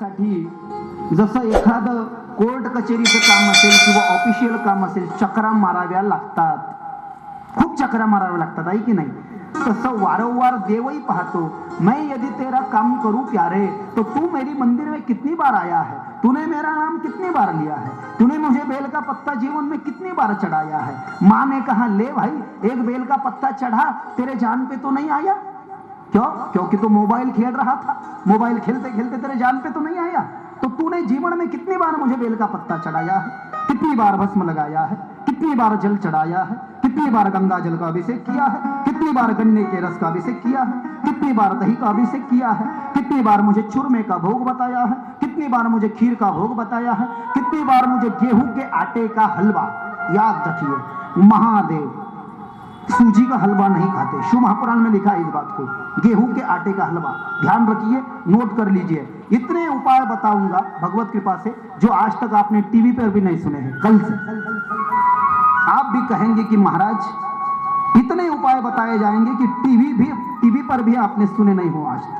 जाण्यासाठी जसं एखादं कोर्ट कचेरीचं काम असेल किंवा ऑफिशियल काम असेल, चक्रा माराव्या लागतात, खूप चक्रा माराव्या लागतात, आहे की नाही? तसं वारंवार देवही पाहतो, मैं यदि तेरा काम करूं प्यारे तो तू मेरी मंदिर में कितनी बार आया है, तूने मेरा नाम कितनी बार लिया है, तूने मुझे बेल का पत्ता जीवन में कितनी बार चढ़ाया है। माँ ने कहा ले भाई एक बेल का पत्ता चढ़ा, तेरे जान पे तो नहीं आया। क्यों? क्योंकि तो मोबाइल खेल रहा था, मोबाइल खेलते खेलते तेरे जान पे तो नहीं आया। तो तूने जीवन में कितनी बार मुझे बेल का पत्ता चढ़ाया है, कितनी बार भस्म लगाया है, कितनी बार जल चढ़ाया है, कितनी बार गंगा जल का अभिषेक किया है, कितनी बार गन्ने के रस का अभिषेक किया है, कितनी बार दही का अभिषेक किया है, कितनी बार मुझे चूरमे का भोग बताया है, कितनी बार मुझे खीर का भोग बताया है, कितनी बार मुझे गेहूं के आटे का हलवा। याद रखिए, महादेव सूजी का हलवा नहीं खाते, शिव महापुराण में लिखा है इस बात को, गेहूं के आटे का हलवा। ध्यान रखिए, नोट कर लीजिए। इतने उपाय बताऊंगा भगवत कृपा से जो आज तक आपने टीवी पर भी नहीं सुने हैं। कल से आप भी कहेंगे कि महाराज इतने उपाय बताए जाएंगे कि टीवी पर भी आपने सुने नहीं हो आज तक।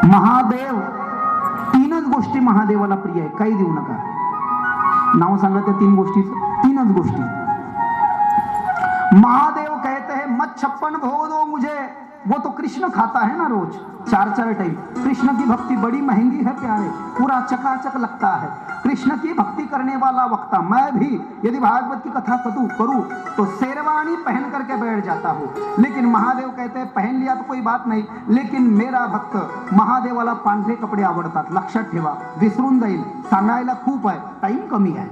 महादेव, तीनच गोष्टी महादेवाला प्रिय आहे, काही देऊ नका, नाव सांगा त्या तीन गोष्टीचं, तीनच गोष्टी। महादेव कहते हैं मत 56 भोग दो मुझे, वो तो कृष्ण खाता है ना रोज 4-4 टाइम। कृष्ण की भक्ति बड़ी महंगी है प्यारे, पूरा चकाचक लगता है। कृष्ण की भक्ति करने वाला वक्ता मैं भी यदि भागवत की कथा करूं तो शेरवानी पहन करके बैठ जाता हूं, लेकिन महादेव कहते हैं पहन लिया तो कोई बात नहीं, लेकिन मेरा भक्त महादेवाला पांढरे कपडे आवडतात। लक्षात ठेवा, विसरून जाईल, सांगायला खूप आहे, टाइम कमी आहे,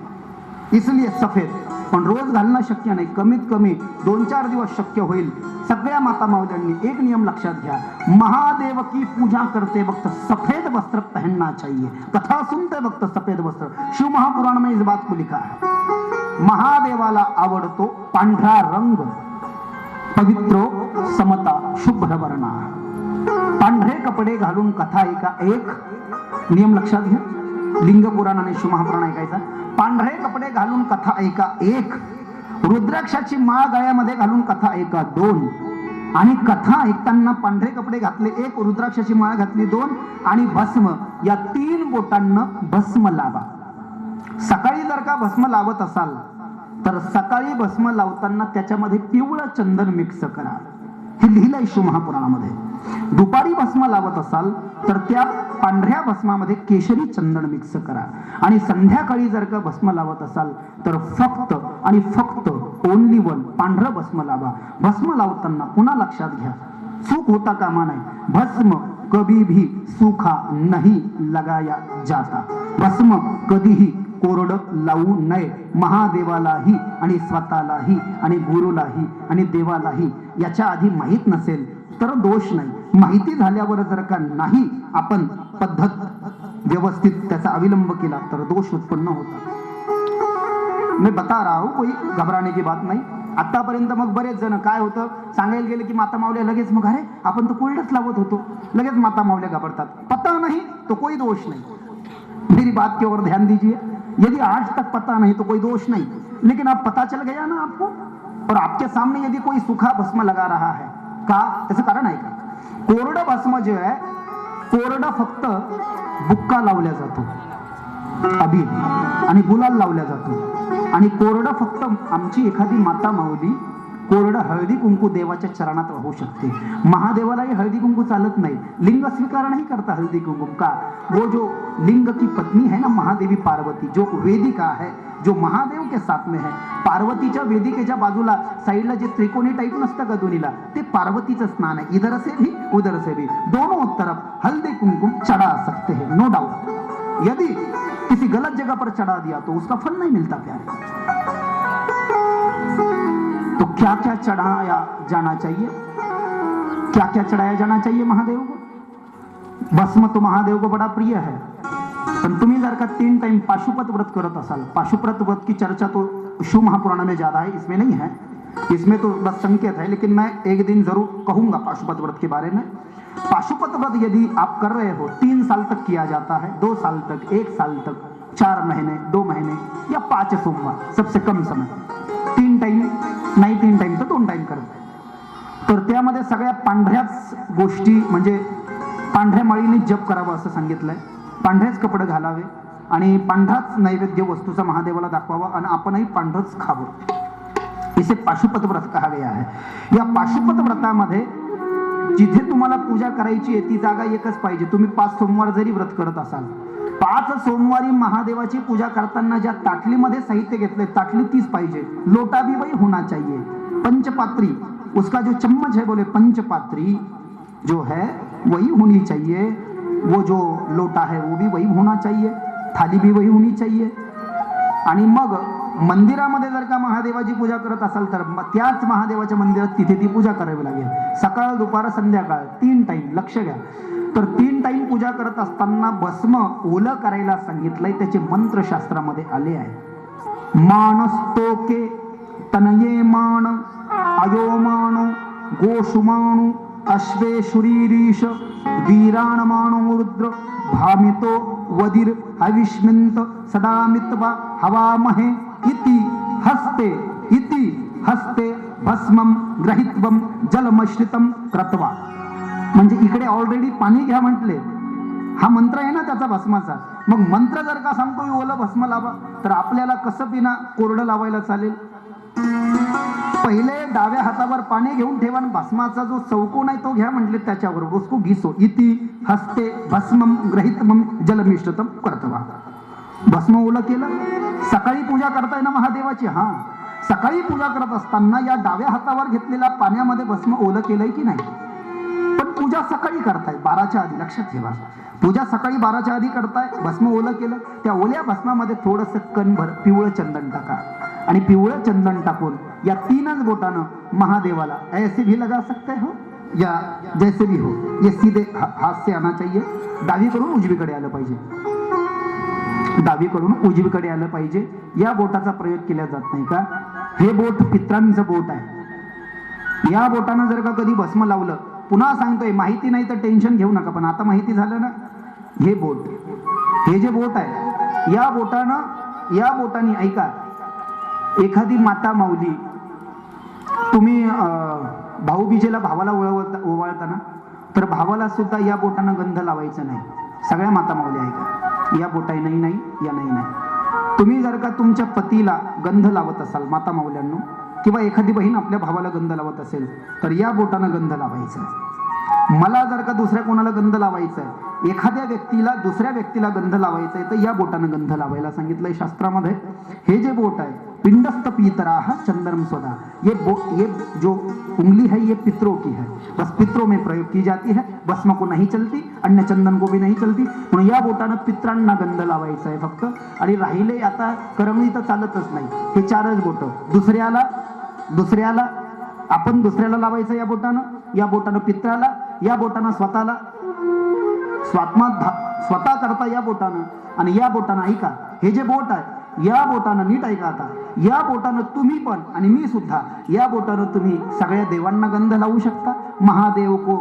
इसलिए सफेद, पण रोज घालणं शक्य नाही, कमीत कमी 2-4 दिवस शक्य होईल। सगळ्या माता मावल्यांनी एक नियम लक्षात घ्या, महादेव की पूजा करते वक्त सफेद वस्त्र पहनना चाहिए, कथा सुनते वक्त सफेद वस्त्र। शिव महापुराण में इस बात को लिखा है। महादेवाला आवडतो पांढरा रंग, पवित्रो समता शुभ्र वर्णा, पांढरे कपडे घालून कथा ऐका। एक नियम लक्षात घ्या, लिंग पुराण आणि शिव महापुराण ऐकायचा, पांढरे कपडे घालून कथा ऐका। एक, रुद्राक्षाची माळ गळ्यामध्ये घालून कथा ऐका। 2, आणि कथा ऐकताना पांढरे कपडे घातले 1, रुद्राक्षाची माळ घातली 2, आणि भस्म या 3 बोटांना भस्म लावा। सकाळी जर का भस्म लावत असाल तर सकाळी भस्म लावताना त्याच्यामध्ये पिवळं चंदन मिक्स करा, हे लिहिलंय शिव महापुराणामध्ये। दुपारी भस्म लावत असाल तर त्या पांढऱ्या भस्मामध्ये केशरी चंदन मिक्स करा, आणि संध्याकाळी जर का भस्म लावत असाल तर फक्त आणि फक्त ओनली वन पांढरं भस्म लावा। भस्म लावताना पुन्हा लक्षात घ्या, चूक होता कामा नाही, भस्म कभी भी सूखा नहीं लगाया जाता, भस्म कधीही कोरडं लावू नये। महादेवालाही आणि स्वतःलाही आणि गुरुलाही आणि देवालाही याच्या आधी माहीत नसेल तर दोष नाही, माहिती झाल्यावर जर का नाही आपण पद्धत व्यवस्थित त्याचा अवलंब केला तर दोष उत्पन्न होता। मैं बता रहा हूं, कोई घबराने की बात नाही। आतापर्यंत मग बरेच जण काय होतं, सांगायला गेले की माता मावल्या लगेच मग अरे आपण तो कोल्डच लावत होतो, लगेच माता मावल्या घबरतात। पता नहीं तो कोई दोष नहीं, मेरी बात की ओर ध्यान दीजिए। यदि आज तक पता नहीं तो कोई दोष नहीं, लेकिन अब पता चल गया ना आपको, और आपके सामने यदि कोई सूखा भस्म लगा रहा है का, त्याचं कारण आहे का? कोरडं भस्म जे आहे, कोरडं फक्त बुक्का लावल्या जातो, अबीर आणि गुलाल लावल्या जातो, आणि कोरडं फक्त आमची एखादी माता माऊली कोरडं हळदी कुंकू देवाच्या चरणात वाहू शकते। महादेवालाही हळदी कुंकू चालत नाही, लिंग स्वीकार नहीं करता हळदी कुंकू का। वो जो लिंग की पत्नी है ना महादेवी पार्वती, जो वेदिका है, जो महादेव के साथ में है, पार्वतीच्या वेदिकेच्या बाजूला साइडला जे त्रिकोणी टाइप नसतं का दोन्हीला, ते पार्वतीचं स्नान है। इधर से भी उधर से भी दोनों तरफ हल्दी कुंकुम चढ़ा सकते हैं, नो डाउट। यदि किसी गलत जगह पर चढ़ा दिया तो उसका फल नहीं मिलता प्यारे। तो क्या क्या चढ़ाया जाना चाहिए, क्या क्या चढ़ाया जाना चाहिए महादेव को? भस्म तो महादेव को बड़ा प्रिय है, पण तुम्ही जर का 3 टाइम पाशुपत व्रत करत असाल, पाशुपत व्रत की चर्चा तो शिव महापुराण में ज्यादा है, इसमें नहीं है, इसमें तो बस संकेत है, लेकिन मैं एक दिन जरूर कहूंगा पाशुपत व्रत के बारे में। पाशुपत व्रत यदि आप कर रहे हो 3 साल तक किया जाता है, 2 साल तक, 1 साल तक, 4 महीने, 2 महीने या 5 सोमवार, सबसे कम समय। 3 टाइम नाही, 3 टाइम तर 2 टाइम करत, तर त्यामध्ये सगळ्या पांढऱ्याच गोष्टी म्हणजे पांढऱ्या माळीने जप करावा असं सांगितलंय. पांढरेच कपडे घालावे आणि पांढराच नैवेद्य वस्तूचा महादेवाला दाखवावा आणि आपणही पांढरच खावं. इसे पाशुपत व्रत कहा गया है. या पाशुपत व्रतामध्ये जिथे तुम्हाला पूजा करायची आहे ती जागा एकच पाहिजे. तुम्ही 5 सोमवार जरी व्रत करत असाल, 5 सोमवारी महादेवाची पूजा करताना ज्या ताटलीमध्ये साहित्य घेतले ताटली तीच पाहिजे. लोटा भी वही होना चाहिए. पंचपात्री, उसका जो चम्मच है बोले पंचपात्री जो है वही होनी चाहिए. वो जो लोटा है वो भी वही होना चाहिए. थाली भी वही होनी चाहिए. आणि मग मंदिरामध्ये जर का महादेवाची पूजा करत असाल तर त्याच महादेवाच्या मंदिरात तिथे ती पूजा करावी लागेल. सकाळ दुपार संध्याकाळ 3 टाइम. लक्ष घ्या. तर 3 टाइम पूजा करत असताना भस्म ओलं करायला सांगितलंय. त्याचे मंत्र शास्त्रामध्ये आले आहे. मानस्तोके तनये मान अयोमानो गोषुमाणु अश्वेशुरीरीश वीराणमाणो रुद्र भामितो वदिर हविष्मिंत सदामित्वा हवामहे इति हस्ते भस्मम ग्रहित्वम जलमश्रितम क्रत्वा. म्हणजे इकडे ऑलरेडी पाणी घ्या म्हटले. हा मंत्र आहे ना त्याचा भस्माचा. मग मंत्र जर का सांगतोय ओलं भस्म लावा तर आपल्याला कसं बिना कोरडं लावायला चालेल. पहिले डाव्या हातावर पाणी घेऊन ठेवा आणि भस्माचा जो चौकोन आहे तो घ्या म्हटले त्याच्यावर उसको घिसो. इति हस्ते भस्मम ग्रहितमम जलमिश्रितम क्रत्वा. भस्म ओलं केलं. सकाळी पूजा करताय ना महादेवाची. हा, सकाळी पूजा करत असताना या डाव्या हातावर घेतलेल्या पाण्यामध्ये भस्म ओलं केलंय की नाही. पण पूजा सकाळी करताय 12च्या आधी. लक्षात ठेवा, पूजा सकाळी 12च्या आधी करताय. भस्म ओलं केलं. त्या ओल्या भस्मामध्ये थोडंसं कणभर पिवळं चंदन टाका आणि पिवळं चंदन टाकून या 3च बोटानं महादेवाला ऐसे भी लगा सकते हो या जैसे भी हो. ये सीधे हाथ से आना चाहिए. डावीकडून उजवीकडे आलं पाहिजे. डावीकडून उजवीकडे आलं पाहिजे. या बोटाचा प्रयोग केला जात नाही का. हे बोट पित्रांचं बोट आहे. या बोटानं जर का कधी भस्म लावलं, पुन्हा सांगतोय माहिती नाही तर टेन्शन घेऊ नका, पण आता माहिती झालं ना. हे बोट, हे जे बोट आहे या बोटाने ऐका, एखादी माता माऊली तुम्ही भाऊबीजेला भावाला ओवाळताना तर भावाला सुद्धा या बोटानं गंध लावायचा नाही. सगळ्या माता माऊली ऐका, या बोटाने नाही या नाही. तुम्ही जर का तुमच्या पतीला गंध लावत असाल माता माऊल्यांनो, किंवा एखादी बहीण आपल्या भावाला गंध लावत असेल तर या बोटानं गंध लावायचा. मला जर का दुसऱ्या कोणाला गंध लावायचा आहे, एखाद्या व्यक्तीला दुसऱ्या व्यक्तीला गंध लावायचा आहे तर या बोटानं गंध लावायला सांगितलंय शास्त्रामध्ये. हे जे बोट आहे पिंडस्थ पीतराह चंदनम स्वदा. ये जो उंगली है ये पितरों की है. बस पितरों में प्रयोग की जाती है. भस्म को नहीं चलती, अन्य चंदन को भी नहीं चलती. म्हणून या बोटानं पित्रांना गंध लावायचा आहे फक्त. आणि राहिले आता करमणी तर चालतच नाही. हे 4च बोट. दुसऱ्याला आपण दुसऱ्याला लावायचं या बोटानं पित्राला, या बोटानं स्वतःला, स्वतः करता या बोटानं. आणि या बोटानं ऐका, हे जे बोट आहे या बोटानं नीट ऐका आता, या बोटानं तुम्ही पण आणि मी सुद्धा या बोटानं तुम्ही सगळ्या देवांना गंध लावू शकता. महादेव को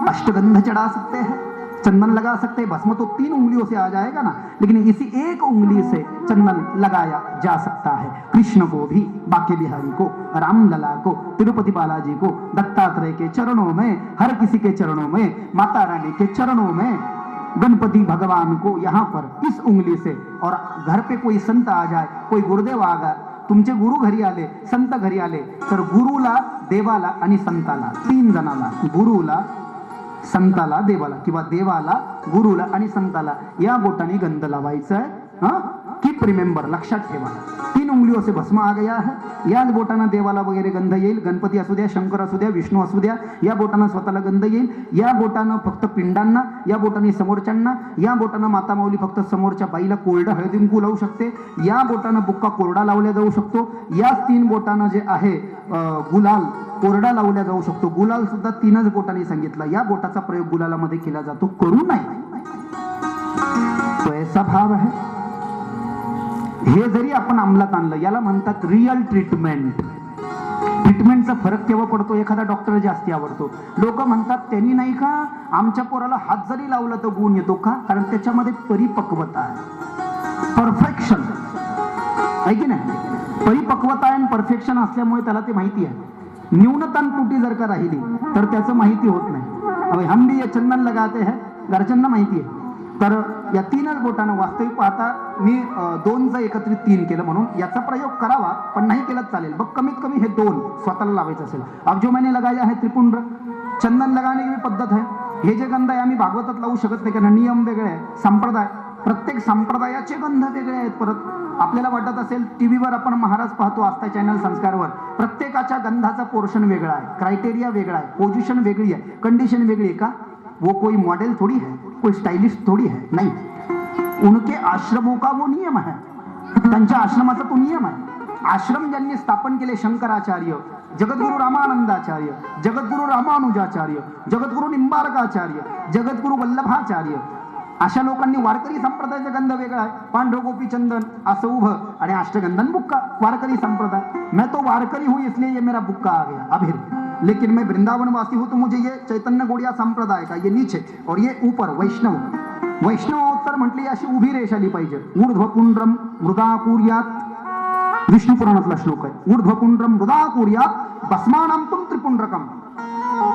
अष्टगंध चढ़ा सकते हैं, चंदन लगा सकते हैं. भस्म तो 3 उंगलियों से आ जाएगा ना, लेकिन इसी एक उंगली से चंदन लगाया जा सकता है. कृष्ण को भी, बाके बिहारी को, रामलला को, तिरुपति बालाजी को, दत्तात्रेय के चरणों में, हर किसी के चरणों में, माता रानी के चरणों में, गणपति भगवान को यहाँ पर इस उंगली से. और घर पे कोई संत आ जाए, कोई गुरुदेव आ गया, तुमचे गुरु घरी आले, संत घरी आले तर गुरुला, देवाला आणि संताला, 3 जणाला, गुरुला, संताला, देवाला, किंवा देवाला, गुरुला आणि संताला या बोटाने गंध लावायचा आहे. कीप रिमेंबर, लक्षात ठेवा. 3 उंगलियों से भस्म आ गया है. याच बोटानं देवाला वगैरे गंध येईल. गणपती असू द्या, शंकर असू द्या, विष्णू असू द्या, या बोटानं स्वतःला गंध येईल. या बोटानं फक्त पिंडांना, या बोटाने समोरच्यांना, या बोटानं माता माऊली फक्त समोरच्या बाईला कोरडं हळदी कुंकू लावू शकते. या बोटानं बुक्का कोरडा लावला जाऊ शकतो. याच 3 बोटानं जे आहे गुलाल कोरडा लावला जाऊ शकतो. गुलाल सुद्धा 3च बोटाने सांगितला. या बोटाचा प्रयोग गुलालामध्ये केला जातो. करू नाही तो ऐसा भाव आहे. हे जरी आपण अंमलात आणलं, याला म्हणतात रिअल ट्रीटमेंट. ट्रीटमेंटचा फरक केव्हा पडतो, एखादा डॉक्टर जास्ती आवडतो. लोक म्हणतात त्यांनी नाही का आमच्या पोराला हात जरी लावला तर गुण येतो का, कारण त्याच्यामध्ये परिपक्वता आहे, परफेक्शन आहे की नाही. परिपक्वता आणि परफेक्शन असल्यामुळे त्याला ते माहिती आहे. न्यूनता त्रुटी जर का राहिली तर त्याचं माहिती होत नाही. अब हम भी ये चंदन लगाते हैं, घरच्यांना माहिती आहे. तर या तीनच बोटानं वास्तविक पाहता मी 2चं एकत्रित 3 केलं, म्हणून याचा प्रयोग करावा, पण नाही केलं चालेल. बघ कमीत कमी हे 2 स्वतःला लावायचं असेल. अब जो मैंने लगाया है त्रिपुंड, चंदन लगाने की भी पद्धत है. हे जे गंध आहे आम्ही भागवतात लावू शकत नाही, कारण नियम वेगळे आहे, संप्रदाय, प्रत्येक संप्रदायाचे गंध वेगळे आहेत. परत आपल्याला वाटत असेल टीव्हीवर आपण महाराज पाहतो, आस्था चॅनल संस्कारवर, प्रत्येकाच्या गंधाचा पोर्शन वेगळा आहे, क्रायटेरिया वेगळा आहे, पोझिशन वेगळी आहे, कंडिशन वेगळी आहे. का वो कोई मॉडल थोड़ी है, कोई स्टाइलिस्ट थोड़ी है, नहीं. उनके आश्रमों का वो नियम है, त्यांच्या आश्रमाचा तो नियम आहे. आश्रम ज्यांनी स्थापन केले, शंकराचार्य, जगद्गुरु रामानंदाचार्य, जगद्गुरु रामानुजाचार्य, जगद्गुरु निंबार्काचार्य, जगद्गुरु वल्लभाचार्य, अशा लोकांनी वारकरी संप्रदायाचा गंध वेगळा आहे. पांढर गोपी चंदन असं उभं आणि अष्टगंधन बुक्का, वारकरी संप्रदाय. मैं तो वारकरी हूं इसलिए ये मेरा बुक्का आ गया अभिर, लेकिन मैं वृंदावन वासी हूं तो मुझे ये चैतन्य गौड़िया संप्रदाय का ये नीचे और ये ऊपर वैष्णव. वैष्णवोत्तर म्हटली अशी उभी रेष आली पाहिजे. ऊर्ध्वपुंड्रम मृदा कुर्यात, विष्णू पुराणातला श्लोक आहे. ऊर्ध्वपुंड्रम मृदा कुर्यात भस्मानाम तुम त्रिपुंड्रकम.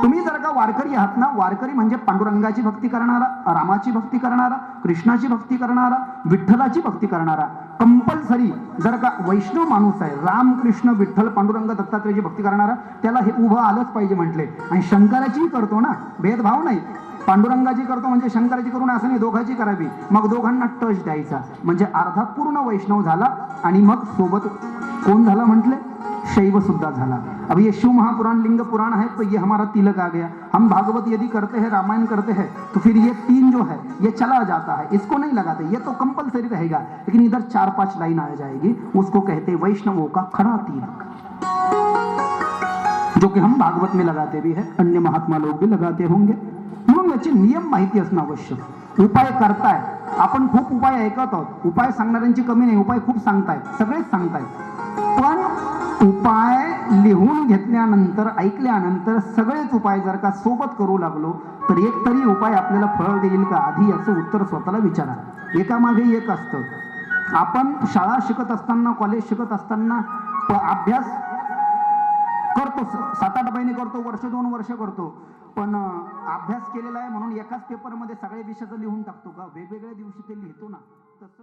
तुम्ही जर का वारकरी आहात ना, वारकरी म्हणजे पांडुरंगाची भक्ती करणारा, रामाची भक्ती करणारा, कृष्णाची भक्ती करणारा, विठ्ठलाची भक्ती करणारा, कंपल्सरी जर का वैष्णव माणूस आहे, राम कृष्ण विठ्ठल पांडुरंग दत्तात्रेयाची भक्ती करणारा, त्याला हे उभं आलंच पाहिजे म्हटले. आणि शंकराची करतो ना, भेदभाव नाही, पांडुरंगाची करतो म्हणजे शंकराची करून असं नाही, दोघांची करावी, मग दोघांना टच द्यायचा, म्हणजे अर्धा पूर्ण वैष्णव झाला. आणि मग सोबत कोण झाला म्हटले, शैव सुद्धा झाला. अब ये शिव महापुराण लिंग पुराण है तो ये हमारा तिलक आ गया. हम भागवत यदि करते हैं, रामायण करते हैं, तो फिर ये 3 जो है ये चला जाता है, इसको नहीं लगाते, ये तो कंपलसरी रहेगा. लेकिन इधर 4-5 लाइन आ जाएगी, उसको कहते वैष्णवों का खड़ा तिलक, जो कि हम भागवत में लगाते भी है, अन्य महात्मा लोग भी लगाते होंगे. म्हणून याचे नियम माहिती असणं आवश्यक. उपाय करताय आपण, खूप उपाय ऐकत आहोत, उपाय सांगणाऱ्यांची कमी नाही, उपाय खूप सांगतायत, सगळेच सांगतायत. पण उपाय लिहून घेतल्यानंतर, ऐकल्यानंतर सगळेच उपाय जर का सोबत करू लागलो तर एक तरी उपाय आपल्याला फळ देईल का, आधी याचं उत्तर स्वतःला विचारा. एकामागे एक असतं. आपण शाळा शिकत असताना, कॉलेज शिकत असताना अभ्यास करतो, 7-8 महिने करतो, वर्ष 2 वर्ष करतो, पण अभ्यास केलेला आहे म्हणून एकाच पेपरमध्ये सगळे विषयाचं लिहून टाकतो का? वेगवेगळ्या दिवशी ते लिहितो ना, तसं